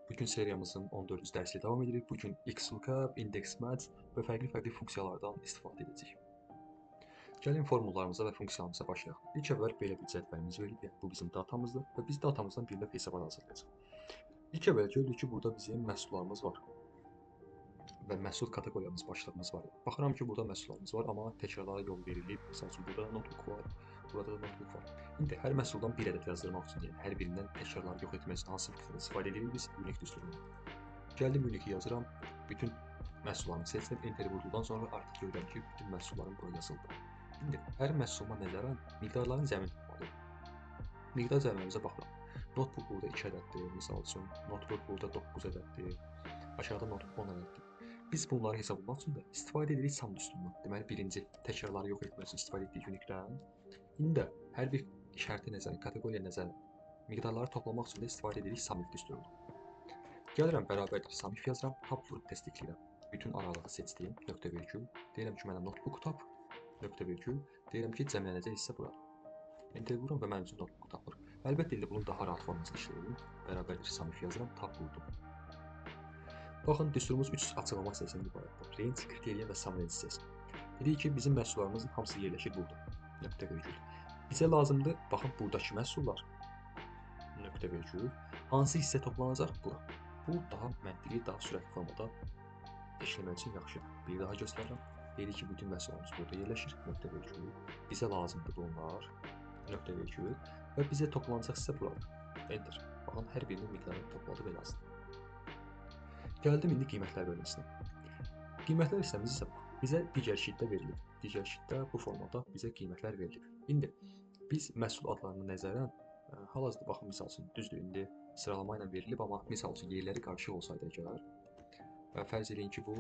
Bugün seriyamızın 14-cü dərsi davam edirik. Bugün XLOOKUP, index match və fərqli funksiyalardan istifadə edəcəyik. Gəlin formullarımıza və funksiyalarımıza başlayaq. İlk əvvəl belə bir cədvəlimiz verilib, yəni bu bizim datamızdır və biz datamızdan bir növ hesabat hazırlayacağıq. İlk əvvəl gördük ki, burada bizim məhsullarımız var və məhsul kateqoriyamız, başlığımız var. Baxıram ki, burada məhsullarımız var, amma təkrarlara yol verilib. Məsəl üçün, burada notebook var, burada da notebook var. İndi hər məhsuldan bir ədəd yazdırmaq üçün, yəni hər birindən təkrarları yox etmək üçün hansı funksiyadan istifadə edirik biz? Unique düsturundan. Gəldim unique yazıram, bütün məhsullarımı seçdim, enter vurduqdan sonra artıq görürəm ki, bütün məhsullarım bura yazıldı. İndi hər məhsuluma nəzərən miqdarların cəmini tutmalıyım. Miqdar cəmlərimizə baxıram. Notebook burada 2 ədəddir, misal üçün, notebook burada 9 ədəddir, aşağıda notebook 10 ədəddir. Biz bunları hesablamaq üçün də istifadə edirik sum düsturundan. Deməli, birinci təkrarları yox etmək üçün istifadə etdik unique-dən. İndi də hər bir şərti nəzərən, kateqoriya nəzərən, miqdarları toplamaq üçün də istifadə edirik sumif düsturundan. Gəlirəm, bərabərdir sumif yazıram, tab vurub təsdiqləyirəm. Bütün aralığı seçdim, nöqtə virgül. Deyirəm ki, mənə notebook tab, nöqtə virgül. Deyirəm ki, cəmlənəcək hissə buradır. Enter vururam və mənim üçün notebook tapır. Əlbəttə, indi bunun daha rahat formasını işləyirəm. Bərabərdir sumif yazıram, tab vurdum. Baxın, düsturumuz 3 açıqlama hissəsində ibarətdir. Range, kriteriya və sum range hissəsi. Dedik ki, bizim məhsullarımızın hamısı yerləşir burada. Nöqtə virgül. Bizə lazımdır, baxın, buradakı məhsullar. Nöqtə virgül. Hansı hissə toplanacaq? Bura. Bu daha məntiqi, daha sürətli formada işləmək üçün yaxşıdır. Bir daha göstərirəm. Dedik ki, bütün məhsullarımız burada yerləşir. Nöqtə virgül. Bizə lazımdır bunlar. Nöqtə virgül. Və bizə toplanacaq hissə buradır. Enter. Baxın, hər birinin miqdarını topladı və yazdı. Gəldim indi qiymətlər bölməsinə. Qiymətlər hissəmiz isə bizə digər şitdə verilib. Digər şitdə bu formada bizə qiymətlər verilib. İndi biz məhsul adlarına nəzərən hal-hazırda baxın, misal üçün, düzdür, indi sıralama ilə verilib, amma misal üçün yerləri qarışıq olsaydı əgər, fərz edin ki, bu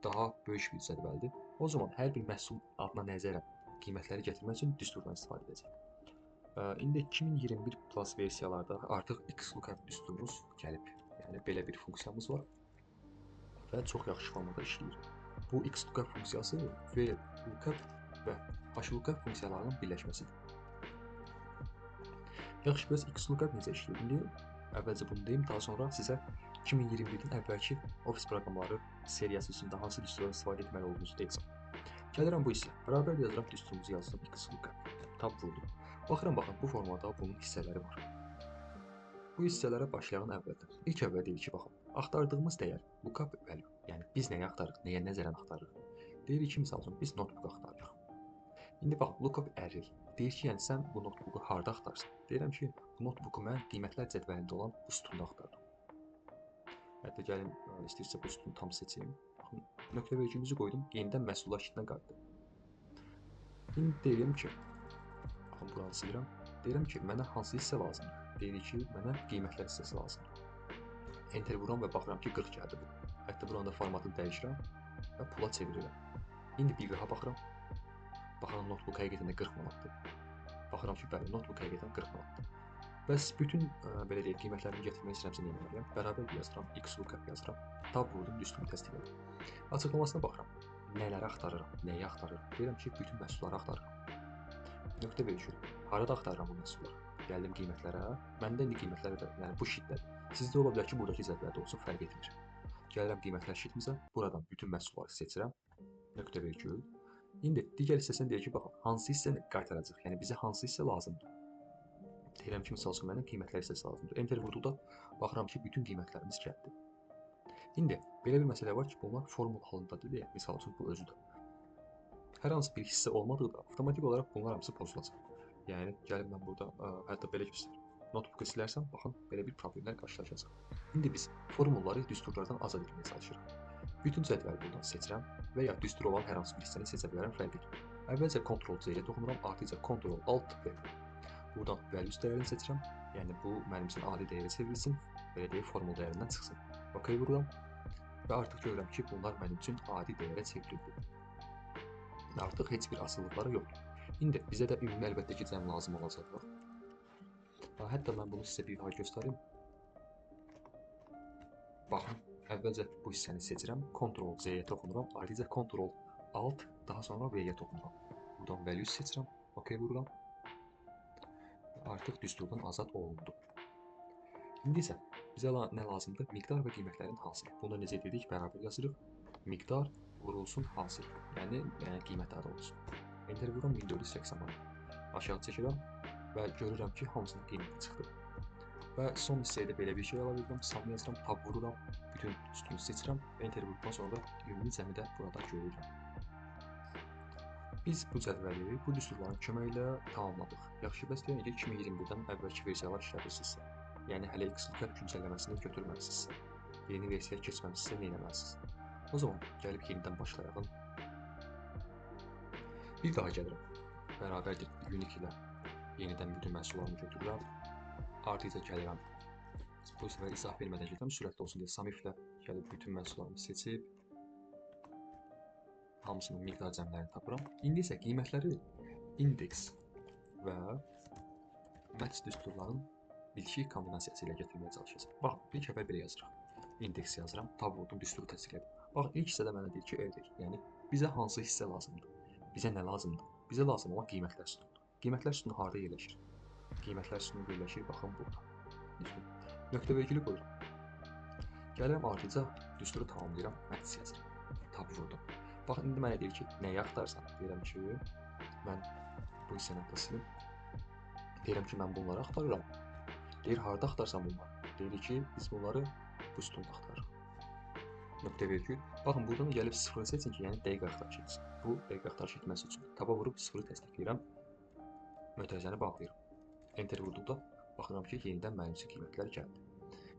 daha böyük bir cədvəldir. O zaman hər bir məhsul adına nəzərən qiymətləri gətirmək üçün düsturdan istifadə edəcək. İndi 2021 plus versiyalarda artıq XLOOKUP düsturumuz gəlib. Yəni belə bir funksiyamız var və çox yaxşı formada işləyir. Bu XLOOKUP funksiyası VLOOKUP və HLOOKUP funksiyalarının birləşməsidir. Yaxşı, bəs XLOOKUP necə işləyir? İndi əvvəlcə bunu deyim, daha sonra sizə 2021-in əvvəlki ofis proqramları seriyası üçün də hansı düsturdan istifadə etməli olduğunuzu deyəcəm. Gəlirəm bu hissə. Bərabər yazıram, düsturumuzu yazdım XLOOKUP. Tab vurdum. Baxın, bu formada bunun hissələri var. Bu hissələrə başlayan əvvəldən. İlk əvvəl deyir ki, baxın, axtardığımız dəyər lookup value. Yəni biz nəyi axtarırıq, nəyə nəzərən axtarırıq? Deyirik ki, misal üçün biz notebook axtarırıq. İndi bax, lookup array. Deyir ki, yəni sən bu notebooku harda axtarırsan? Deyirəm ki, bu notebooku mən qiymətlər cədvəlində olan bu sütunda axtarıram. Hətta gəlin, istəyirsə bu sütunu tam seçeyim. Baxın, nöqtə vergülümüzü qoydum, yenidən məhsullar şitinə qayıtdım. İndi deyirəm ki, baxın, buranı silirəm. Deyirəm ki, mənə hansı hissə lazımdır? Deyirik ki, mənə qiymətlər hissəsi lazımdır. Enter vuram və baxıram ki, 40 gəldi bu. Hətta buranda formatını dəyişirəm və pula çevirirəm. İndi bir daha baxıram. Baxıram, notebook həqiqətən də 40 manatdır. Baxıram ki, bəli, notebook həqiqətən 40 manatdır. Bəs bütün belə deyək, qiymətlərimi gətirmək istəyirəmsə nə etməliyəm? Bərabər yazıram, XLOOKUP yazıram. Tab vurdum, düzgün təsdiqlədim. Açıqlamasına baxıram. Nələri axtarıram, nəyi axtarıram? Deyirəm ki, bütün məhsulları axtarıram. Nöqtə vergül. Harada axtarıram bu məhsulları? Gəldim qiymətlərə. Məndə indi qiymətlər də, yəni bu şitdədir. Sizdə ola bilər ki, buradakı cədvəldə olsun, fərq etmir. Gəlirəm qiymətlər şitimizə, buradan bütün məhsulları seçirəm. Nöqtə vergül. İndi digər hissəsində deyir ki, baxın, hansı hissəni qaytaracaq? Yəni bizə hansı hissə lazımdır? Deyirəm ki, misal üçün mənə qiymətlər hissəsi lazımdır. Enter vurduqda baxıram ki, bütün qiymətlərimiz gəldi. İndi belə bir məsələ var ki, bunlar formul halındadır deyə, misal üçün bu özüdür. Hər hansı bir hissə olmadıqda avtomatik olaraq bunlar hamısı pozulacaq. Yəni gəlin mən burada hətta belə göstərim. Notebook silərsəm, baxın, belə bir problemlər qarşılaşacaq. İndi biz formulları düsturlardan azad etməyə çalışırıq. Bütün cədvəli buradan seçirəm və ya düstur olan hər hansı bir hissəni seçə bilərəm, fərq etmir. Əvvəlcə Ctrl+C-yə toxunuram, artıqca Ctrl+Alt+V. Buradan values dəyərini seçirəm. Yəni bu mənim üçün adi dəyərə çevrilsin, belə deyək, formul dəyərindən çıxsın. OK vururam və artıq görürəm ki, bunlar mənim üçün adi dəyərə çevrildi. Artıq heç bir asılılıqları yoxdur. İndi bizə də ümumi əlbəttə ki, cəm lazım olacaq. Hətta mən bunu sizə bir daha göstərim. Baxın, əvvəlcə bu hissəni seçirəm, Ctrl+C-yə toxunuram, ayrıca Ctrl+Alt, daha sonra V-yə toxunuram. Buradan values seçirəm, OK vururam. Artıq düsturdan azad olundu. İndi isə Bizə nə lazımdır? Miqdar və qiymətlərin hasili. Bunu necə edirik? Bərabər yazırıq. Miqdar vurulsun hasil. Yəni qiymət adı olsun. Enter vururam 1480 manat. Aşağı çəkirəm və görürəm ki, hamısının qiyməti çıxdı. Və son hissəyə də belə bir şey əlavə edirəm. Sum yazıram, tab vururam, bütün sütunu seçirəm. Enter vurduqdan sonra ümumi cəmi də burada görürəm. Biz bu cədvəli bu düsturların köməyi ilə tamamladıq. Yaxşı, bəs deyək ki, 2021-dən əvvəlki versiyalar işlədirsinizsə, yəni hələ XLOOKUP güncəlləməsini götürməmisinizsə, yeni versiyaya keçməmisinizsə nə etməlisiniz? O zaman gəlib yenidən başlayalım. Bir daha gəlirəm. Bərabərdir Unique ilə yenidən bütün məhsullarımı götürürəm. Artıca gəlirəm. Bu səfər izah vermədən gedirəm, sürətli olsun deyə Samiflə gəlib bütün məhsullarımı seçib hamısının miqdar cəmlərini tapıram. İndi isə qiymətləri indeks və match düsturların bitişik kombinasiyası ilə gətirməyə çalışacağıq. Bax, ilk əvvəl belə yazırıq. İndeks yazıram, tab vurdum, düsturu təsdiqlədim. Bax, ilk hissədə mənə deyir ki, evdək, yəni bizə hansı hissə lazımdır? Bizə nə lazımdır? Bizə lazım olan qiymətlər sütunudur. Qiymətlər sütunu harda yerləşir? Qiymətlər sütunu yerləşir, baxın burada. Düzdür. Nöqtə vergülü qoyuram. Gəlirəm artıca düsturu tamamlayıram, match yazıram. Tab vurdum. Bax, indi mənə deyir ki, nəyi axtarsan? Deyirəm ki, mən bu hissəni silim. Deyirəm ki, mən bunları axtarıram. Deyir, harda axtarsan bunları? Deyir ki, biz bunları bu sütunda axtarırıq. Nöqtə vergül. Baxın, buradan gəlib sıfırı seçin ki, yəni dəqiq axtarış etsin. Bu, dəqiq axtarış etməsi üçün taba vurub sıfırı təsdiqləyirəm. Mötərizəni bağlayıram. Enter vurduqda baxıram ki, yenidən mənim üçün qiymətlər gəldi.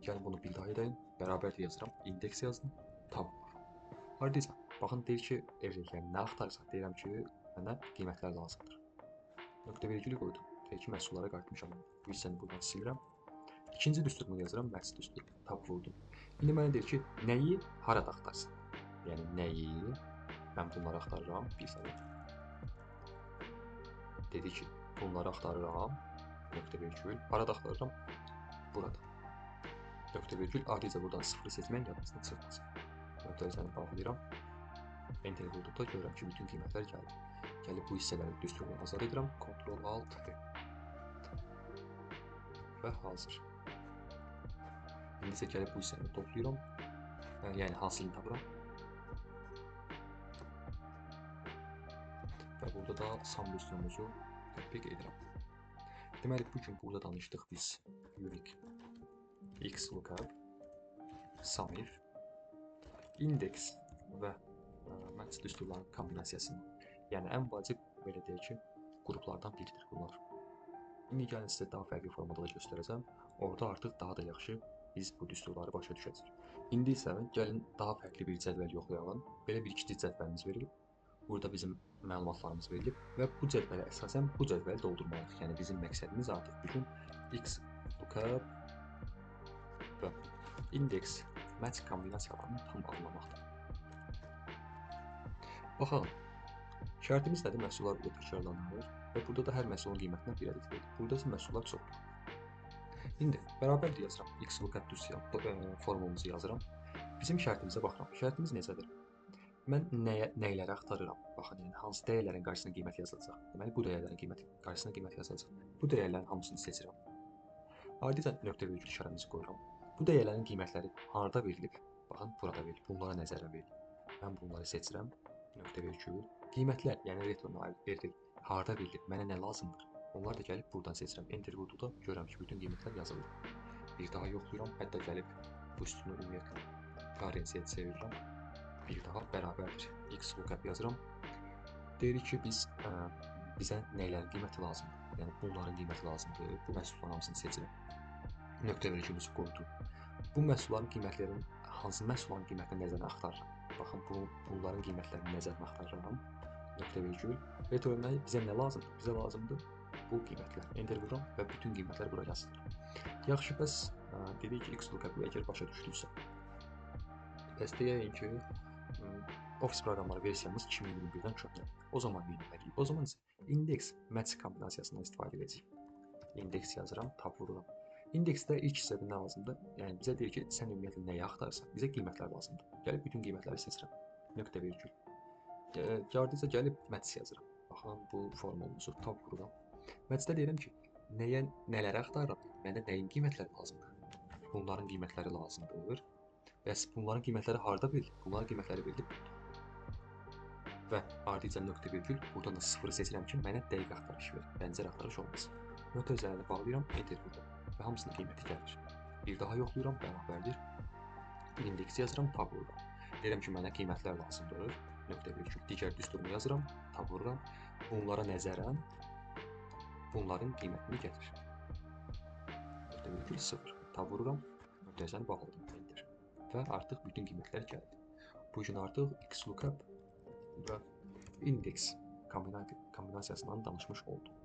Gəlin bunu bir daha edəyim. Bərabər yazıram, indeks yazdım, tab vur. Hardaysa, baxın, deyir ki, evdək, yəni nə axtarsan? Deyirəm ki, mənə qiymətlər lazımdır. Nöqtə vergülü qoydum. Deyir ki, məhsullara qayıtmışam. Bu hissəni buradan silirəm. İkinci düsturumu yazıram, match düsturu. Tab vurdum. İndi mənə deyir ki, nəyi harada axtarsan? Yəni nəyi mən bunları axtarıram, bir saniyə. Dedi ki, bunları axtarıram. Nöqtə vergül. Harada axtarıram? Burada. Nöqtə vergül. Adicə buradan sıfırı seçməyən yadınızdan çıxmasın. Mötərizəni bağlayıram. Enter vurduqda görürəm ki, bütün qiymətlər gəldi. Gəlib bu hissələri düsturunu azad edirəm. Ctrl Alt V. Və hazır. İndi isə gəlib bu hissəni toplayıram. Yəni hasilini tapıram. Və burada da sum düsturumuzu tətbiq edirəm. Deməli, bugün burada danışdıq biz Unique, XLOOKUP, Samif, indeks və match düsturların kombinasiyasını. Yəni ən vacib, belə deyək ki, qruplardan biridir bunlar. İndi gəlin sizə daha fərqli formada da göstərəcəm. Orada artıq daha da yaxşı biz bu düsturları başa düşəcəyik. İndi isə gəlin daha fərqli bir cədvəl yoxlayalım. Belə bir kiçik cədvəlimiz verilib. Burada bizim məlumatlarımız verilib və bu cədvələ əsasən bu cədvəli doldurmalıyıq. Yəni bizim məqsədimiz artıq bugün XLOOKUP və indeks match kombinasiyalarını tam anlamaqdır. Baxalım. Şərtimiz nədir? Məhsullar burada təkrarlanır və burada da hər məhsulun qiymətinə bir ədəd verilir. Burada isə məhsullar çoxdur. İndi bərabərdir yazıram. XLOOKUP formulumuzu yazıram. Bizim şərtimizə baxıram. Şərtimiz necədir? Mən nəyləri axtarıram? Baxın, yəni hansı dəyərlərin qarşısına qiymət yazılacaq? Deməli, bu dəyərlərin qarşısına qiymət yazılacaq. Bu dəyərlərin hamısını seçirəm. Adicə nöqtə vergül işarəmizi qoyuram. Bu dəyərlərin qiymətləri harda verilib? Baxın, burada verilib. Bunlara nəzərə verilib. Mən bunları seçirəm. Nöqtə vergül. Qiymətlər, yəni return verdik. Harda verilib? Mənə nə lazımdır? Onlar da gəlib buradan seçirəm. Enter vurduqda görürəm ki, bütün qiymətlər yazılıb. Bir daha yoxlayıram. Hətta gəlib bu üstünü ümumiyyətlə parensiyaya çevirirəm. Bir daha bərabərdir. XLOOKUP yazıram. Deyirik ki, bizə nəylərin qiyməti lazımdır? Yəni bunların qiyməti lazımdır. Bu məhsulların hamısını seçirəm. Nöqtə vergülümüzü qoydum. Bu məhsulların qiymətlərin hansı məhsulların qiymətini nəzərdən axtarıram? Baxın, bunların qiymətlərini nəzərdən axtarıram. Nöqtə vergül. Return bizə nə lazımdır? Bizə lazımdır bu qiymətlər. Enter vururam və bütün qiymətlər bura yazılır. Yaxşı, bəs dedik ki, XLOOKUP-u əgər başa düşdüksə, bəs deyək ki, Office proqramları versiyamız 2021-dən köhnədir. O zaman nə etməliyik? O zaman isə indeks match kombinasiyasından istifadə edəcəyik. İndeks yazıram, tab vururam. İndeksdə ilk hissədə nə lazımdır? Yəni bizə deyir ki, sən ümumiyyətlə nəyi axtarsan, bizə qiymətlər lazımdır. Gəlib bütün qiymətləri seçirəm. Nöqtə vergül. Ardınca gəlib match yazıram. Baxın, bu formulumuzu tab vururam. Matchdə deyirəm ki, nələri axtarıram? Mənə nəyin qiymətləri lazımdır? bunların qiymətləri lazımdır. Bəs bunların qiymətləri harda verilib? Bunların qiymətləri verilib və ardınca nöqtə virgül, buradan da 0-ı seçirəm ki, mənə dəqiq axtarış verir. Bənzər axtarış olmasın. Nöqtə üzərində bağlayıram, enter vururam və hamısının qiyməti gəlir. Bir daha yoxlayıram, bərabərdir. İndeksi yazıram, tab vururam. Deyirəm ki, mənə qiymətlər lazımdır. Nöqtə virgül, digər düsturunu yazıram, tab vururam. Bunlara nəzərən bunların qiymətini gətir. Nöqtə virgül 0, tab vururam, nöqtə üzərində bağladım, enter. Və artıq bütün qiymətlər gəldi. Bu gün artıq XLOOKUP və indeks kombinasiyasından danışmış oldum.